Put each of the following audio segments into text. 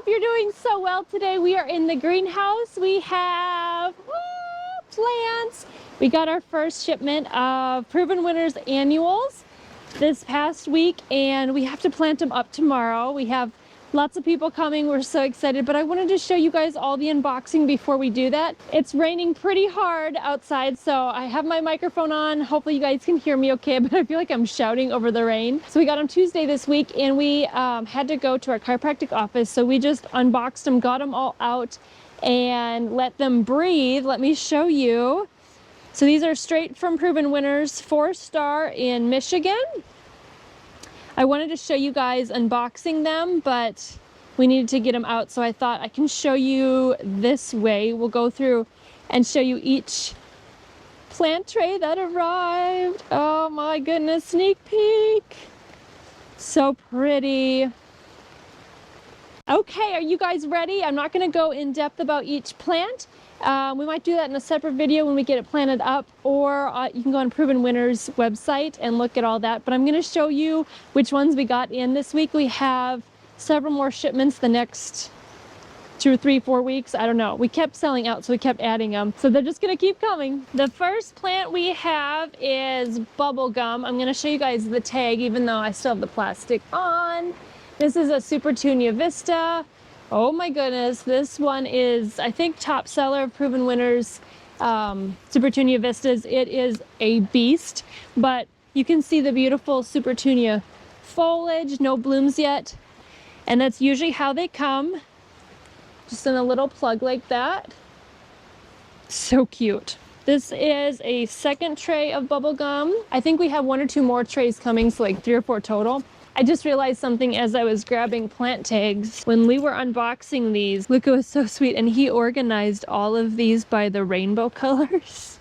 hope you're doing so well today. We are in the greenhouse. We have plants. We got our first shipment of Proven Winners annuals this past week, and we have to plant them up tomorrow. We have lots of people coming. We're so excited, but I wanted to show you guys all the unboxing before we do that. It's raining pretty hard outside, so I have my microphone on. Hopefully you guys can hear me okay, but I feel like I'm shouting over the rain. So we got them Tuesday this week, and we had to go to our chiropractic office, so we just unboxed them, got them all out, and let them breathe. Let me show you. So these are straight from Proven Winners, 4-star in Michigan. I wanted to show you guys unboxing them, but we needed to get them out, so I thought I can show you this way. We'll go through and show you each plant tray that arrived. Oh my goodness, sneak peek. So pretty. Okay, are you guys ready? I'm not going to go in depth about each plant. We might do that in a separate video when we get it planted up, or you can go on Proven Winners website and look at all that. But I'm going to show you which ones we got in this week. We have several more shipments the next 2 or 3, 4 weeks. I don't know. We kept selling out, so we kept adding them. So they're just going to keep coming. The first plant we have is bubble gum. I'm going to show you guys the tag, even though I still have the plastic on. This is a Supertunia Vista. Oh my goodness, this one is, I think, top seller of Proven Winners Supertunia Vistas. It is a beast, but you can see the beautiful Supertunia foliage, no blooms yet, and that's usually how they come, just in a little plug like that. So cute. This is a second tray of bubble gum. I think we have 1 or 2 more trays coming, so like 3 or 4 total. I just realized something as I was grabbing plant tags. When we were unboxing these, Luca was so sweet, and he organized all of these by the rainbow colors.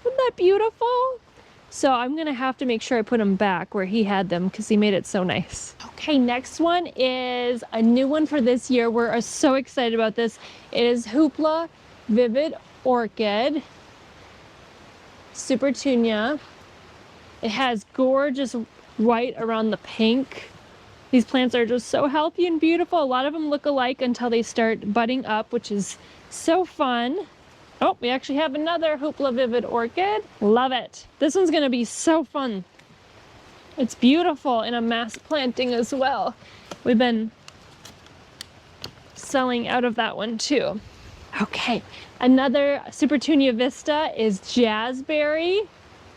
Isn't that beautiful? So I'm gonna have to make sure I put them back where he had them, because he made it so nice. Okay, next one is a new one for this year. We're so excited about this. It is Hoopla Vivid Orchid Supertunia. It has gorgeous white around the pink. These plants are just so healthy and beautiful. A lot of them look alike until they start budding up, which is so fun. Oh, we actually have another Hoopla Vivid Orchid. Love it. This one's gonna be so fun. It's beautiful in a mass planting as well. We've been selling out of that one too. Okay, another Supertunia Vista is Jazzberry.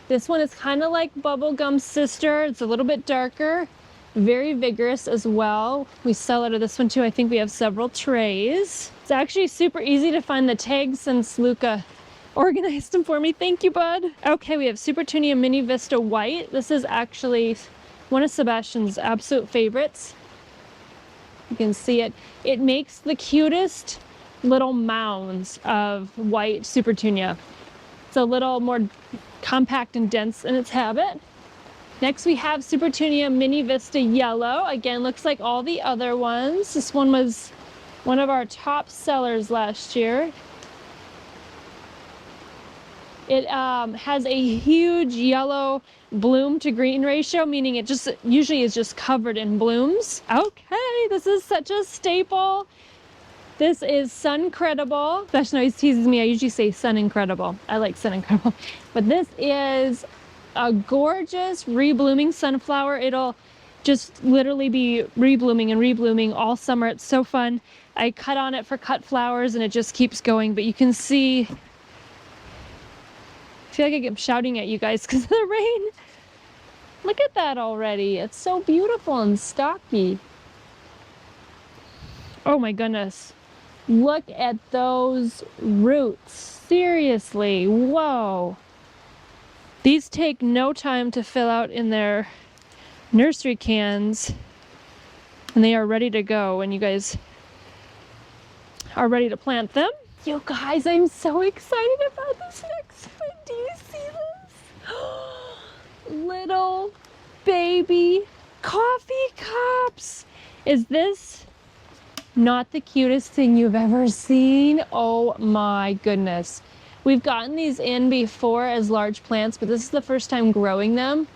This one is kind of like Bubblegum's sister. It's a little bit darker, very vigorous as well. We sell out of this one too. I think we have several trays. It's actually super easy to find the tags since Luca organized them for me. Thank you, bud. Okay, we have Supertunia Mini Vista White. This is actually one of Sebastian's absolute favorites. You can see it. It makes the cutest little mounds of white Supertunia. It's a little more compact and dense in its habit. Next we have Supertunia Mini Vista Yellow. Again, looks like all the other ones. This one was one of our top sellers last year. It has a huge yellow bloom to green ratio, meaning it just usually is just covered in blooms. Okay, this is such a staple. This is Sun Credible. Sebastian always teases me. I usually say Sun Incredible. I like Sun Incredible. But this is a gorgeous reblooming sunflower. It'll just literally be reblooming and reblooming all summer. It's so fun. I cut on it for cut flowers and it just keeps going. But you can see, I feel like I keep shouting at you guys because of the rain. Look at that already. It's so beautiful and stocky. Oh my goodness. Look at those roots. Seriously, whoa. These take no time to fill out in their nursery cans, and they are ready to go when you guys are ready to plant them. You guys, I'm so excited about this next one. Do you see this? Little baby coffee cups. Is this not the cutest thing you've ever seen? Oh my goodness. We've gotten these in before as large plants, but this is the first time growing them.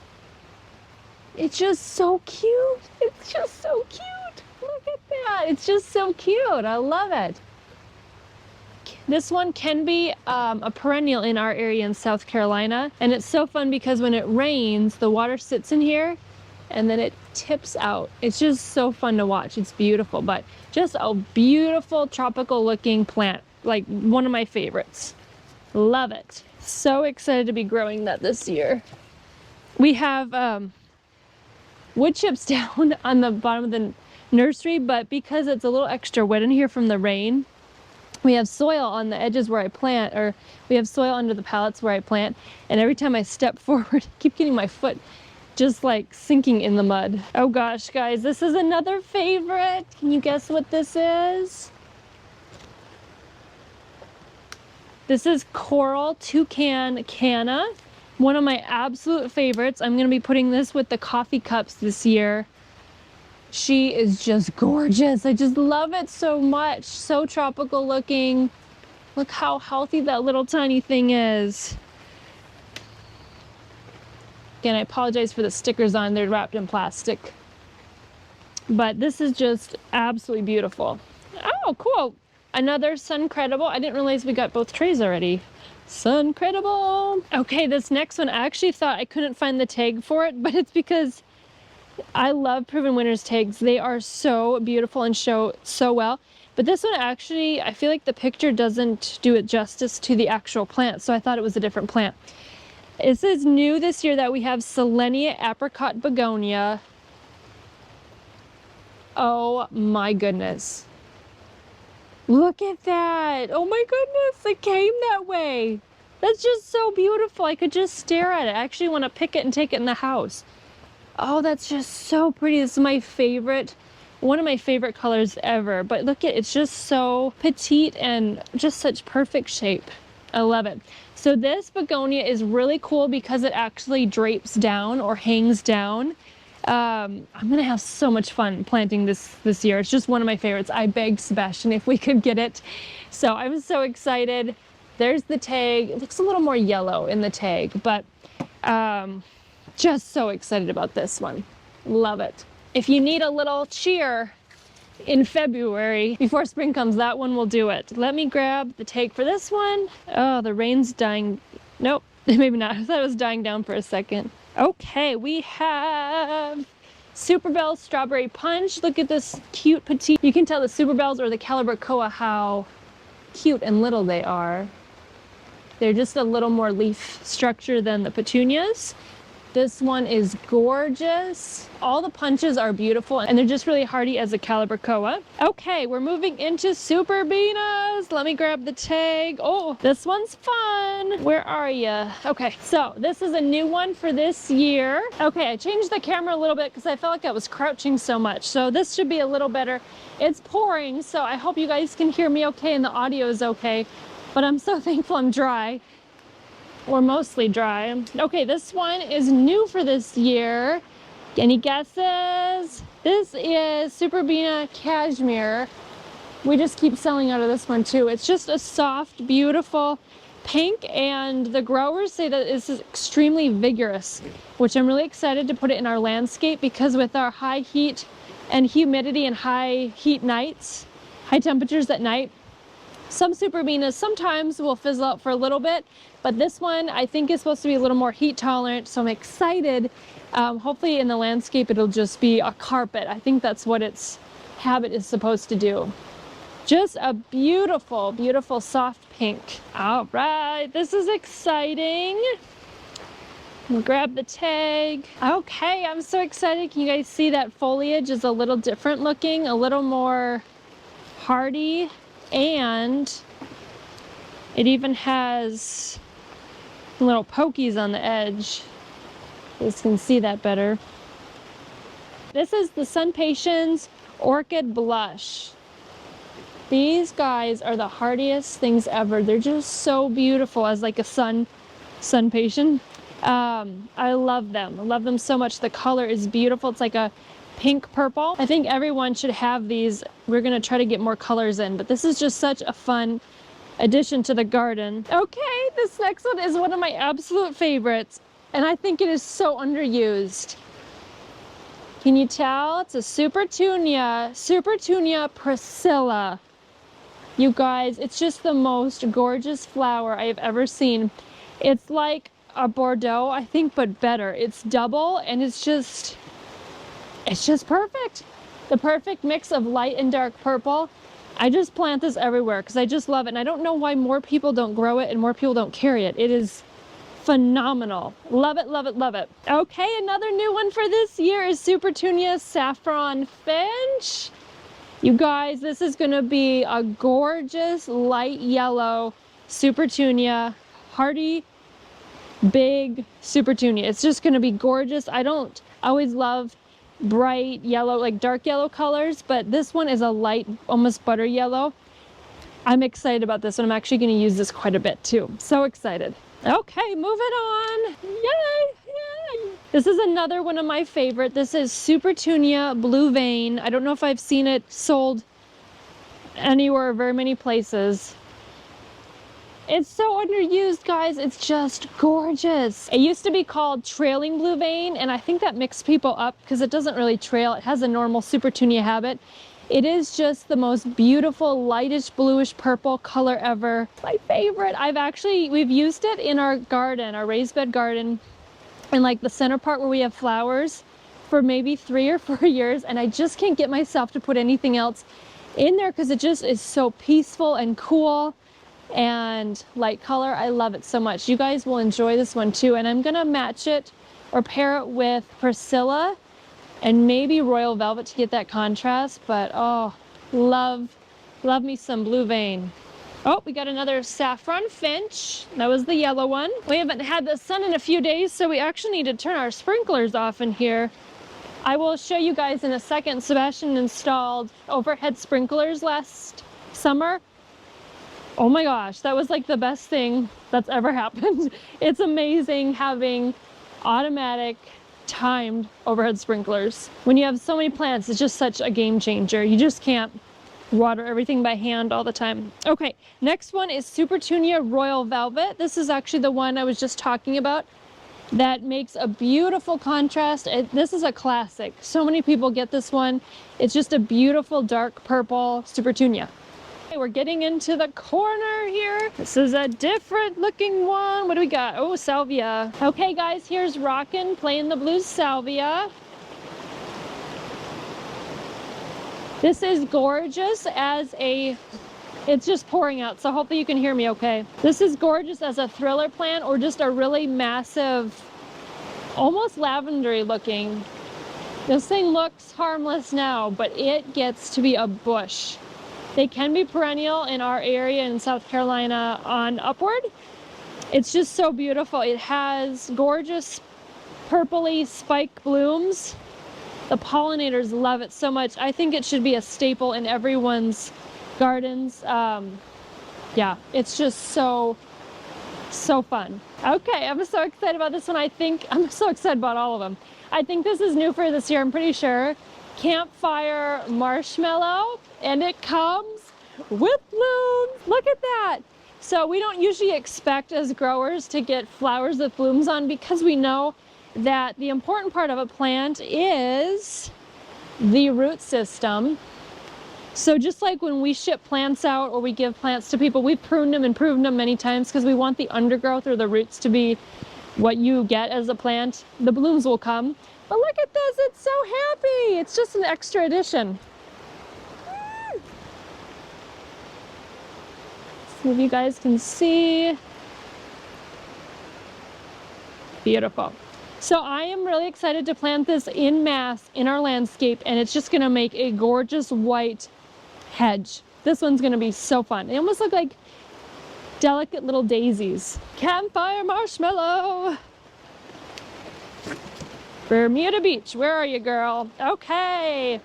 It's just so cute. It's just so cute. Look at that. It's just so cute. I love it. This one can be a perennial in our area in South Carolina. And it's so fun because when it rains, the water sits in here and then it tips out. It's just so fun to watch. It's beautiful, but just a beautiful tropical looking plant. Like one of my favorites. Love it. So excited to be growing that this year. We have wood chips down on the bottom of the nursery, but because it's a little extra wet in here from the rain, we have soil on the edges where I plant, or we have soil under the pallets where I plant, and every time I step forward, I keep getting my foot just like sinking in the mud. Oh gosh, guys, this is another favorite. Can you guess what this is? This is Coral Toucan Canna, one of my absolute favorites. I'm gonna be putting this with the coffee cups this year. She is just gorgeous. I just love it so much. So tropical looking. Look how healthy that little tiny thing is. Again, I apologize for the stickers on. They're wrapped in plastic. But this is just absolutely beautiful. Oh, cool. Another Suncredible. I didn't realize we got both trays already. Suncredible. Okay, this next one, I actually thought I couldn't find the tag for it, but it's because I love Proven Winners tags. They are so beautiful and show so well. But this one actually, I feel like the picture doesn't do it justice to the actual plant, so I thought it was a different plant. This is new this year that we have Selenia Apricot Begonia. Oh my goodness. Look at that. Oh my goodness, it came that way. That's just so beautiful. I could just stare at it. I actually want to pick it and take it in the house. Oh, that's just so pretty. This is my favorite, one of my favorite colors ever. But look at, it's just so petite and just such perfect shape. I love it. So this begonia is really cool because it actually drapes down or hangs down. I'm gonna have so much fun planting this year. It's just one of my favorites. I begged Sebastian if we could get it. So I'm so excited. There's the tag. It looks a little more yellow in the tag, but just so excited about this one. Love it. If you need a little cheer in February before spring comes, that one will do it. Let me grab the tag for this one. Oh, the rain's dying. Nope, maybe not. I thought it was dying down for a second. Okay, we have Super Bell Strawberry Punch. Look at this cute petite. You can tell the Super Bells or the calibrachoa how cute and little they are. They're just a little more leaf structure than the petunias. This one is gorgeous. All the punches are beautiful and they're just really hardy as a calibrachoa. Okay, we're moving into Superbinas. Let me grab the tag. Oh, this one's fun. Where are you? Okay, so this is a new one for this year. Okay, I changed the camera a little bit because I felt like I was crouching so much. So this should be a little better. It's pouring, so I hope you guys can hear me okay and the audio is okay. But I'm so thankful I'm dry. Or mostly dry. Okay, this one is new for this year. Any guesses? This is Superbina Cashmere. We just keep selling out of this one too. It's just a soft, beautiful pink, and the growers say that this is extremely vigorous, which I'm really excited to put it in our landscape because with our high heat and humidity and high heat nights, high temperatures at night, some Superbinas sometimes will fizzle out for a little bit, but this one I think is supposed to be a little more heat tolerant, so I'm excited. Hopefully in the landscape it'll just be a carpet. I think that's what its habit is supposed to do. Just a beautiful, beautiful soft pink. All right, this is exciting. We'll grab the tag. Okay, I'm so excited. Can you guys see that foliage is a little different looking, a little more hardy? And it even has little pokies on the edge. You guys can see that better. This is the Sun Patience Orchid Blush. These guys are the hardiest things ever. They're just so beautiful as like a sun patient. I love them. I love them so much. The color is beautiful. It's like a pink purple. I think everyone should have these. We're gonna try to get more colors in, but this is just such a fun addition to the garden. Okay, this next one is one of my absolute favorites, and I think it is so underused. Can you tell? It's a Supertunia Priscilla. You guys, it's just the most gorgeous flower I have ever seen. It's like a Bordeaux, I think, but better. It's double, and it's just perfect. The perfect mix of light and dark purple. I just plant this everywhere because I just love it. And I don't know why more people don't grow it and more people don't carry it. It is phenomenal. Love it, love it, love it. Okay, another new one for this year is Supertunia Saffron Finch. You guys, this is gonna be a gorgeous light yellow Supertunia, hardy, big Supertunia. It's just gonna be gorgeous. I don't always love bright yellow, like dark yellow colors, but this one is a light, almost butter yellow. I'm excited about this one. I'm actually gonna use this quite a bit too. So excited. Okay, moving on. Yay! Yay! This is another one of my favorite. This is Supertunia Blue Vein. I don't know if I've seen it sold anywhere, very many places. It's so underused, guys. It's just gorgeous. It used to be called Trailing Blue Vein, and I think that mixed people up because it doesn't really trail. It has a normal Supertunia habit. It is just the most beautiful lightish bluish purple color ever. My favorite. We've used it in our garden, our raised bed garden, in like the center part where we have flowers for maybe 3 or 4 years, and I just can't get myself to put anything else in there because it just is so peaceful and cool and light color. I love it so much. You guys will enjoy this one too, and I'm gonna match it or pair it with Priscilla and maybe Royal Velvet to get that contrast. But oh, love me some Blue Vein. Oh, we got another Saffron Finch. That was the yellow one. We haven't had the sun in a few days, so we actually need to turn our sprinklers off in here. I will show you guys in a second. Sebastian installed overhead sprinklers last summer. Oh my gosh, that was like the best thing that's ever happened. It's amazing having automatic timed overhead sprinklers. When you have so many plants, it's just such a game changer. You just can't water everything by hand all the time. Okay, next one is Supertunia Royal Velvet. This is actually the one I was just talking about that makes a beautiful contrast. This is a classic. So many people get this one. It's just a beautiful dark purple Supertunia. Okay, we're getting into the corner here. This is a different looking one. What do we got? Oh, salvia. Okay guys, here's Rockin' playing the blues salvia. This is gorgeous as it's just pouring out, so hopefully you can hear me okay. This is gorgeous as a thriller plant or just a really massive, almost lavendery looking. This thing looks harmless now, but it gets to be a bush. They can be perennial in our area in South Carolina on upward. It's just so beautiful. It has gorgeous purpley spike blooms. The pollinators love it so much. I think it should be a staple in everyone's gardens. Yeah, it's just so fun. Okay, I'm so excited about this one. I'm so excited about all of them. I think this is new for this year, I'm pretty sure. Campfire Marshmallow, and it comes with blooms. Look at that. So we don't usually expect as growers to get flowers with blooms on because we know that the important part of a plant is the root system. So just like when we ship plants out or we give plants to people, we've pruned them and pruned them many times because we want the undergrowth or the roots to be what you get as a plant. The blooms will come. But look at this, it's so happy. It's just an extra addition. See if you guys can see. Beautiful. So I am really excited to plant this in mass in our landscape, and it's just gonna make a gorgeous white hedge. This one's gonna be so fun. They almost look like delicate little daisies. Campfire Marshmallow. Bermuda Beach, where are you, girl? Okay.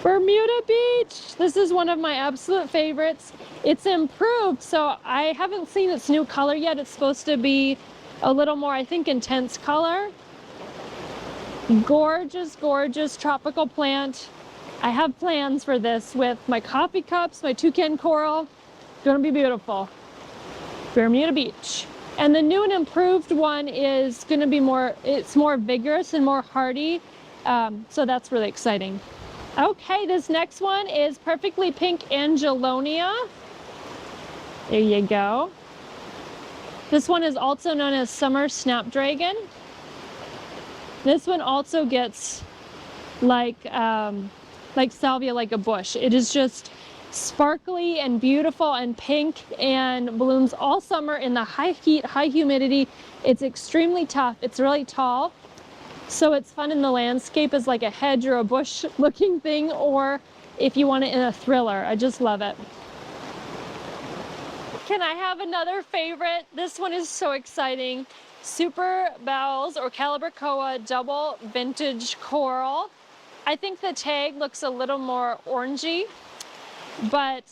Bermuda Beach. This is one of my absolute favorites. It's improved, so I haven't seen its new color yet. It's supposed to be a little more, I think, intense color. Gorgeous, gorgeous tropical plant. I have plans for this with my coffee cups, my toucan coral. It's gonna be beautiful. Bermuda Beach. And the new and improved one is gonna be it's more vigorous and more hardy. So that's really exciting. Okay, this next one is perfectly pink angelonia. There you go. This one is also known as summer snapdragon. This one also gets like salvia, like a bush. It is just sparkly and beautiful and pink and blooms all summer in the high heat, high humidity. It's extremely tough. It's really tall. So it's fun in the landscape as like a hedge or a bush looking thing, or if you want it in a thriller. I just love it. Can I have another favorite? This one is so exciting. Super Bells or Calibrachoa double vintage coral. I think the tag looks a little more orangey, but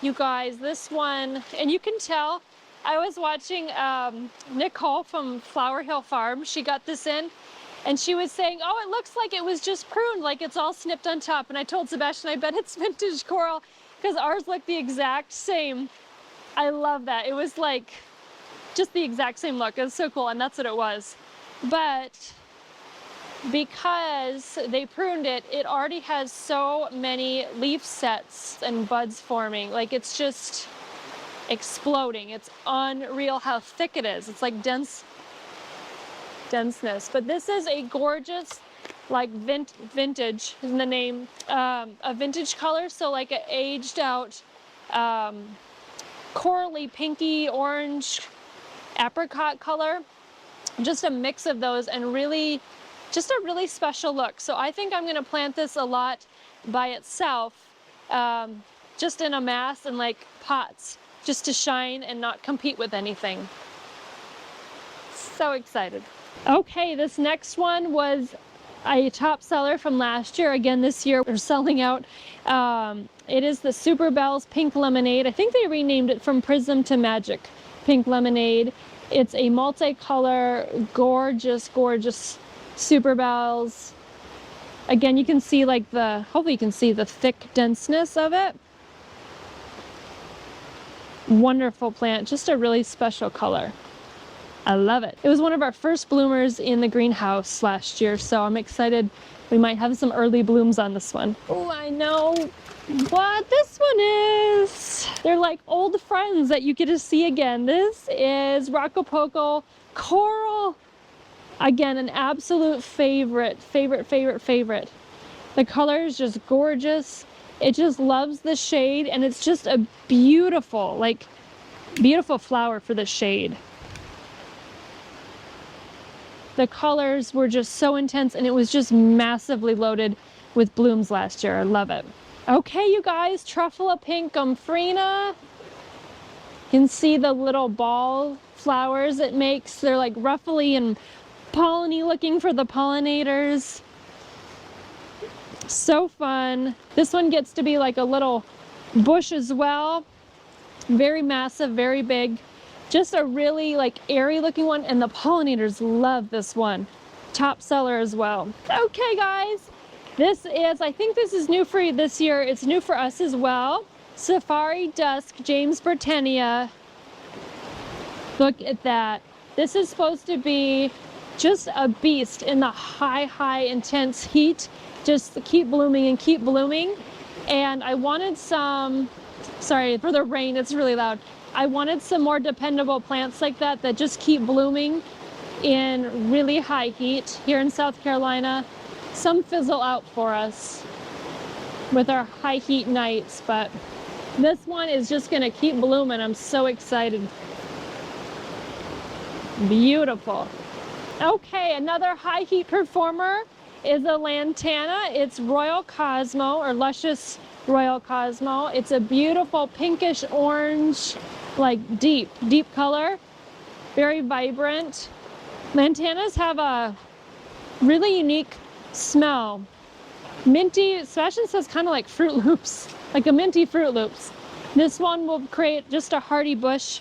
you guys, this one, and you can tell, I was watching Nicole from Flower Hill Farm. She got this in and she was saying, oh, it looks like it was just pruned, like it's all snipped on top. And I told Sebastian, I bet it's vintage coral, because ours look the exact same. I love that. It was like just the exact same look. It was so cool, and that's what it was. But because they pruned it, it already has so many leaf sets and buds forming. Like, it's just exploding. It's unreal how thick it is. It's like denseness. But this is a gorgeous, like vintage is the name, a vintage color. So like an aged out, corally pinky orange apricot color. Just a mix of those, and really just a really special look. So I think I'm going to plant this a lot by itself, just in a mass and like pots, just to shine and not compete with anything. So excited. Okay, this next one was a top seller from last year. Again, this year we're selling out. It is the Super Bells Pink Lemonade. I think they renamed it from Prism to Magic Pink Lemonade. It's a multicolor, gorgeous, gorgeous Super Bells. Again, you can see like hopefully you can see the thick denseness of it. Wonderful plant, just a really special color. I love it. It was one of our first bloomers in the greenhouse last year, so I'm excited. We might have some early blooms on this one. Oh, I know what this one is. They're like old friends that you get to see again. This is Rocopoco Coral. Again, an absolute favorite. The color is just gorgeous. It just loves the shade, and it's just a beautiful, like, beautiful flower for the shade. The colors were just so intense, and it was just massively loaded with blooms last year. I love it. Okay, you guys, Truffula Pink Gomphrena. You can see the little ball flowers it makes. They're like ruffly and polleny looking for the pollinators. So fun. This one gets to be like a little bush as well. Very massive, very big. Just a really like airy looking one, and the pollinators love this one. Top seller as well. Okay, guys, this is, I think this is new for this year. It's new for us as well. Safari Dusk James Britannia. Look at that. This is supposed to be just a beast in the high intense heat. Just keep blooming and keep blooming. And I wanted some, sorry for the rain, it's really loud. I wanted some more dependable plants like that just keep blooming in really high heat here in South Carolina. Some fizzle out for us with our high heat nights, but this one is just gonna keep blooming. I'm so excited. Beautiful. Okay, another high heat performer is a lantana. It's Royal Cosmo, or Luscious Royal Cosmo. It's a beautiful pinkish orange, like deep color, very vibrant. Lantanas have a really unique smell. Minty, Sebastian says kind of like Fruit Loops, like a minty Fruit Loops. This one will create just a hardy bush.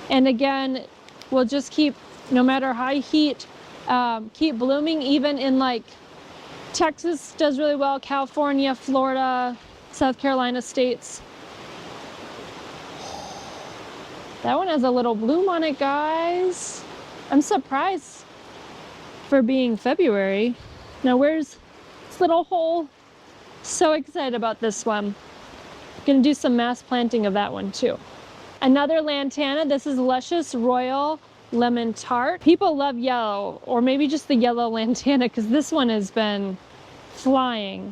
And again, we'll just keep, no matter high heat, keep blooming. Even in like Texas does really well, California, Florida, South Carolina states. That one has a little bloom on it, guys. I'm surprised for being February. Now where's this little hole? So excited about this one. Gonna do some mass planting of that one too. Another lantana, this is Luscious Royal Lemon Tart. People love yellow, or maybe just the yellow lantana, because this one has been flying.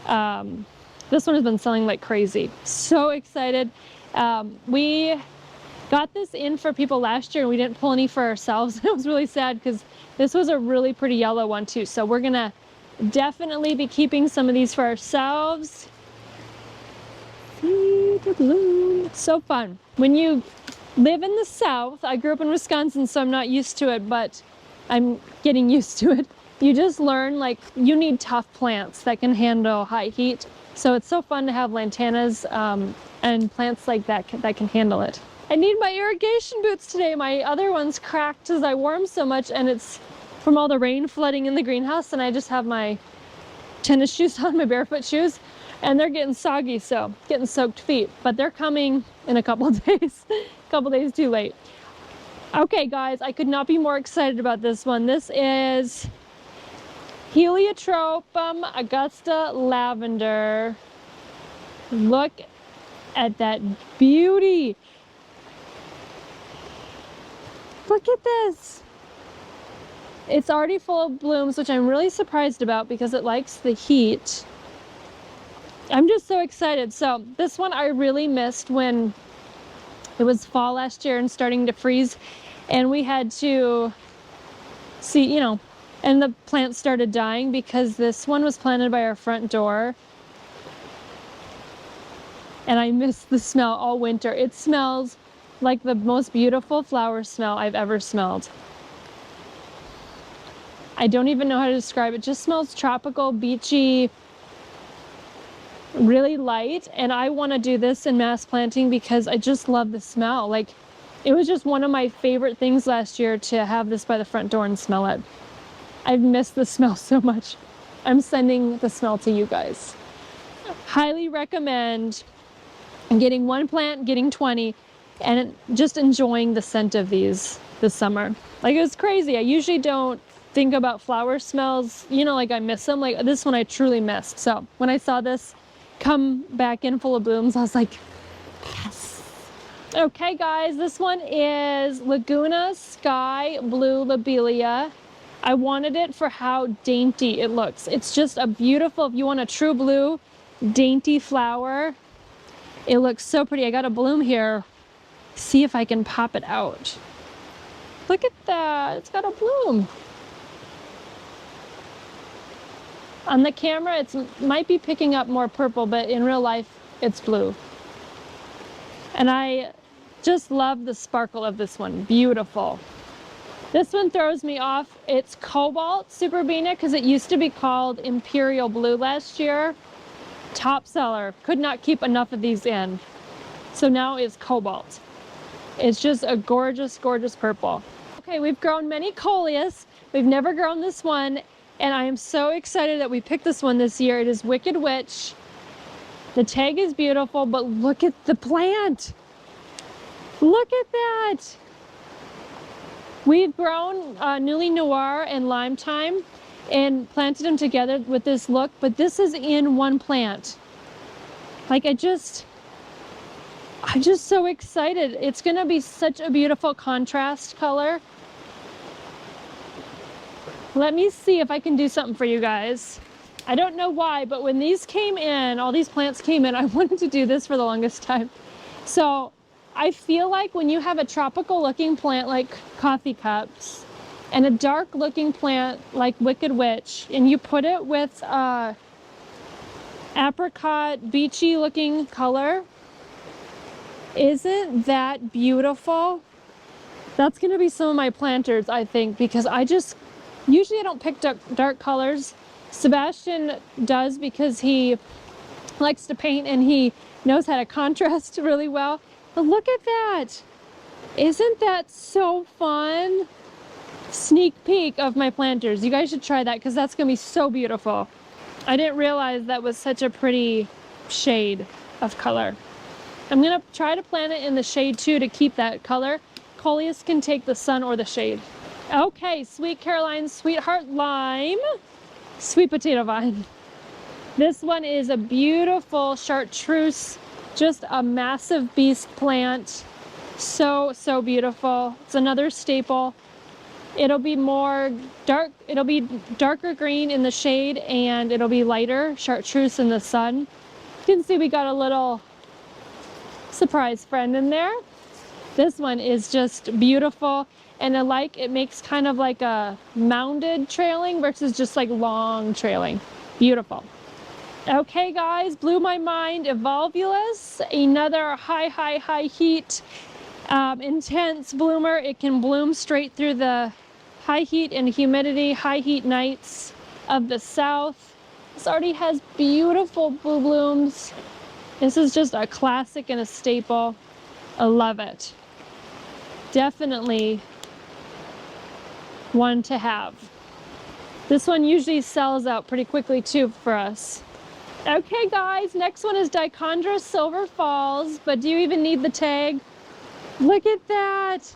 This one has been selling like crazy. So excited. We got this in for people last year and we didn't pull any for ourselves. It was really sad because this was a really pretty yellow one too. So we're gonna definitely be keeping some of these for ourselves. See the bloom. It's so fun. When you live in the South, I grew up in Wisconsin, so I'm not used to it, but I'm getting used to it. You just learn, like, you need tough plants that can handle high heat. So it's so fun to have lantanas and plants like that that can handle it. I need my irrigation boots today. My other one's cracked as I wore them so much, and it's from all the rain flooding in the greenhouse, and I just have my tennis shoes on, my barefoot shoes, and they're getting soggy, so getting soaked feet. But they're coming in a couple of days, a couple days too late. Okay guys, I could not be more excited about this one. This is Heliotropum Augusta Lavender. Look at that beauty. Look at this. It's already full of blooms, which I'm really surprised about because it likes the heat. I'm just so excited. So this one I really missed when it was fall last year and starting to freeze, and we had to see, you know, and the plants started dying because this one was planted by our front door. And I missed the smell all winter. It smells like the most beautiful flower smell I've ever smelled. I don't even know how to describe it. It just smells tropical, beachy, really light. And I want to do this in mass planting because I just love the smell. Like, it was just one of my favorite things last year to have this by the front door and smell it. I've missed the smell so much. I'm sending the smell to you guys. Highly recommend getting one plant, getting 20, and just enjoying the scent of these this summer. Like, it was crazy. I usually don't think about flower smells, you know, like I miss them. Like this one I truly missed. So when I saw this come back in full of blooms, I was like, yes. Okay guys, this one is Laguna Sky Blue Lobelia. I wanted it for how dainty it looks. It's just a beautiful, if you want a true blue, dainty flower, it looks so pretty. I got a bloom here. See if I can pop it out. Look at that, it's got a bloom. On the camera, it might be picking up more purple, but in real life, it's blue. And I just love the sparkle of this one, beautiful. This one throws me off. It's Cobalt Superbena because it used to be called Imperial Blue last year. Top seller. Could not keep enough of these in. So now it's Cobalt. It's just a gorgeous, gorgeous purple. Okay, we've grown many coleus. We've never grown this one, and I am so excited that we picked this one this year. It is Wicked Witch. The tag is beautiful, but look at the plant. Look at that. We've grown Newly Noir and Lime Time and planted them together with this look, but this is in one plant. Like, I'm just so excited. It's gonna be such a beautiful contrast color. Let me see if I can do something for you guys. I don't know why, but when these came in, all these plants came in, I wanted to do this for the longest time. So I feel like when you have a tropical looking plant like coffee cups and a dark looking plant like Wicked Witch, and you put it with apricot beachy looking color, isn't that beautiful? That's gonna be some of my planters, I think, because usually I don't pick dark colors. Sebastian does because he likes to paint and he knows how to contrast really well. But look at that. Isn't that so fun? Sneak peek of my planters. You guys should try that because that's going to be so beautiful. I didn't realize that was such a pretty shade of color. I'm going to try to plant it in the shade too to keep that color. Coleus can take the sun or the shade. Okay, Sweet Caroline, Sweetheart Lime, Sweet Potato Vine. This one is a beautiful chartreuse, just a massive beast plant. So, so beautiful. It's another staple. It'll be more dark, it'll be darker green in the shade, and it'll be lighter chartreuse in the sun. You can see we got a little surprise friend in there. This one is just beautiful, and I like it makes kind of like a mounded trailing versus just like long trailing. Beautiful. Okay guys, blew my mind. Evolvulus, another high heat, intense bloomer. It can bloom straight through the high heat and humidity, high heat nights of the south. This already has beautiful blue blooms. This is just a classic and a staple. I love it. Definitely one to have. This one usually sells out pretty quickly too for us. Okay guys, next one is Dichondra Silver Falls, but do you even need the tag? Look at that.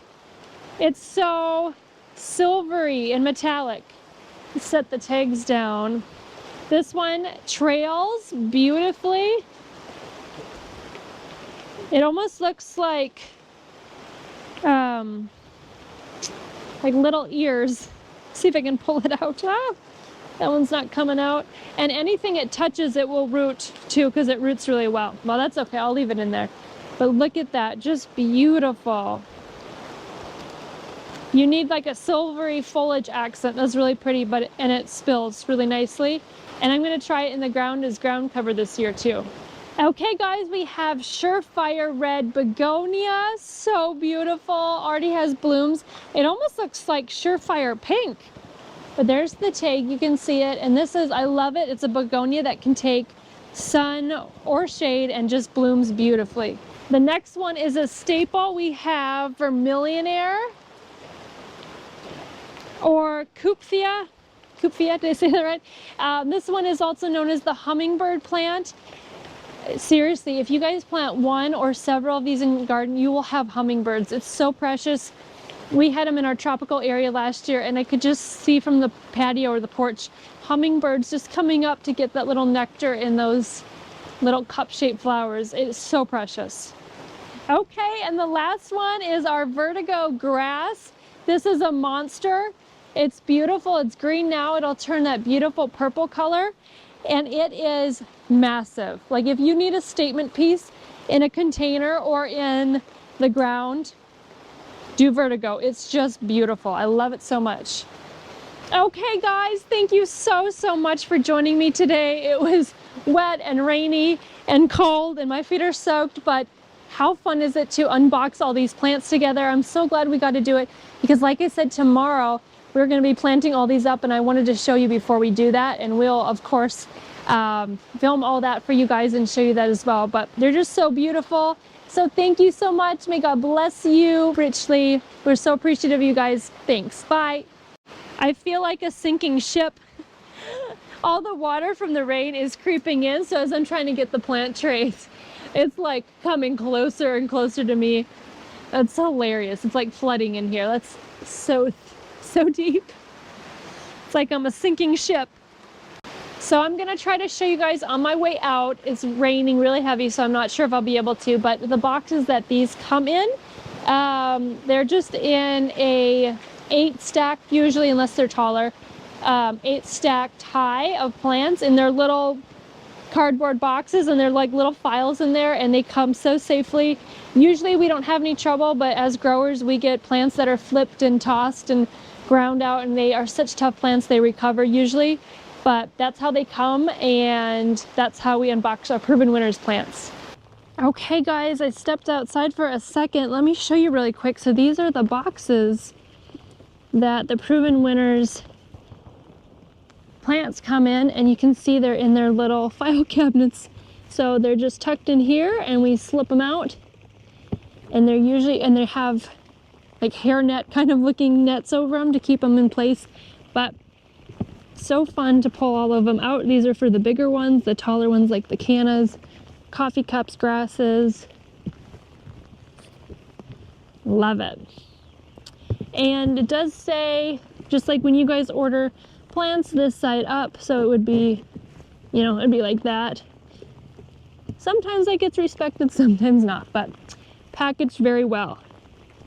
It's so silvery and metallic. Let's set the tags down. This one trails beautifully. It almost looks like little ears. See if I can pull it out. Ah, that one's not coming out. And anything it touches, it will root too, because it roots really well. Well, that's okay. I'll leave it in there. But look at that, just beautiful. You need like a silvery foliage accent. That's really pretty, and it spills really nicely. And I'm gonna try it in the ground as ground cover this year too. Okay guys, we have Surefire Red Begonia. So beautiful, already has blooms. It almost looks like Surefire Pink. But there's the tag, you can see it. And this is, I love it. It's a begonia that can take sun or shade and just blooms beautifully. The next one is a staple. We have Vermillionaire or Kupfia. Kupfia, did I say that right? This one is also known as the hummingbird plant. Seriously, if you guys plant one or several of these in your garden, you will have hummingbirds. It's so precious. We had them in our tropical area last year, and I could just see from the patio or the porch, hummingbirds just coming up to get that little nectar in those little cup-shaped flowers. It is so precious. Okay, and the last one is our Vertigo Grass. This is a monster. It's beautiful. It's green now. It'll turn that beautiful purple color, and it is massive. Like if you need a statement piece in a container or in the ground, do Vertigo. It's just beautiful. I love it so much. Okay guys, thank you so much for joining me today. It was wet and rainy and cold and my feet are soaked, but how fun is it to unbox all these plants together? I'm so glad we got to do it because like I said, tomorrow we're going to be planting all these up, and I wanted to show you before we do that, and we'll of course film all that for you guys and show you that as well. But they're just so beautiful. So thank you so much. May God bless you richly. We're so appreciative of you guys. Thanks. Bye. I feel like a sinking ship. All the water from the rain is creeping in, so as I'm trying to get the plant trays, it's like coming closer and closer to me. That's hilarious. It's like flooding in here. That's so deep. It's like I'm a sinking ship. So I'm gonna try to show you guys on my way out. It's raining really heavy, so I'm not sure if I'll be able to, but the boxes that these come in, they're just in a 8-stack, usually, unless they're taller, 8-stacked high of plants in their little cardboard boxes, and they're like little files in there, and they come so safely. Usually we don't have any trouble, but as growers we get plants that are flipped and tossed and ground out, and they are such tough plants, they recover usually. But that's how they come, and that's how we unbox our Proven Winners plants. Okay guys, I stepped outside for a second. Let me show you really quick. So these are the boxes that the Proven Winners plants come in, and you can see they're in their little file cabinets. So they're just tucked in here, and we slip them out, and they're usually, and they have like hairnet kind of looking nets over them to keep them in place. But so fun to pull all of them out. These are for the bigger ones, the taller ones like the cannas, coffee cups, grasses. Love it. And it does say, just like when you guys order plants, this side up, so it would be, you know, it'd be like that. Sometimes that gets respected, sometimes not, but packaged very well.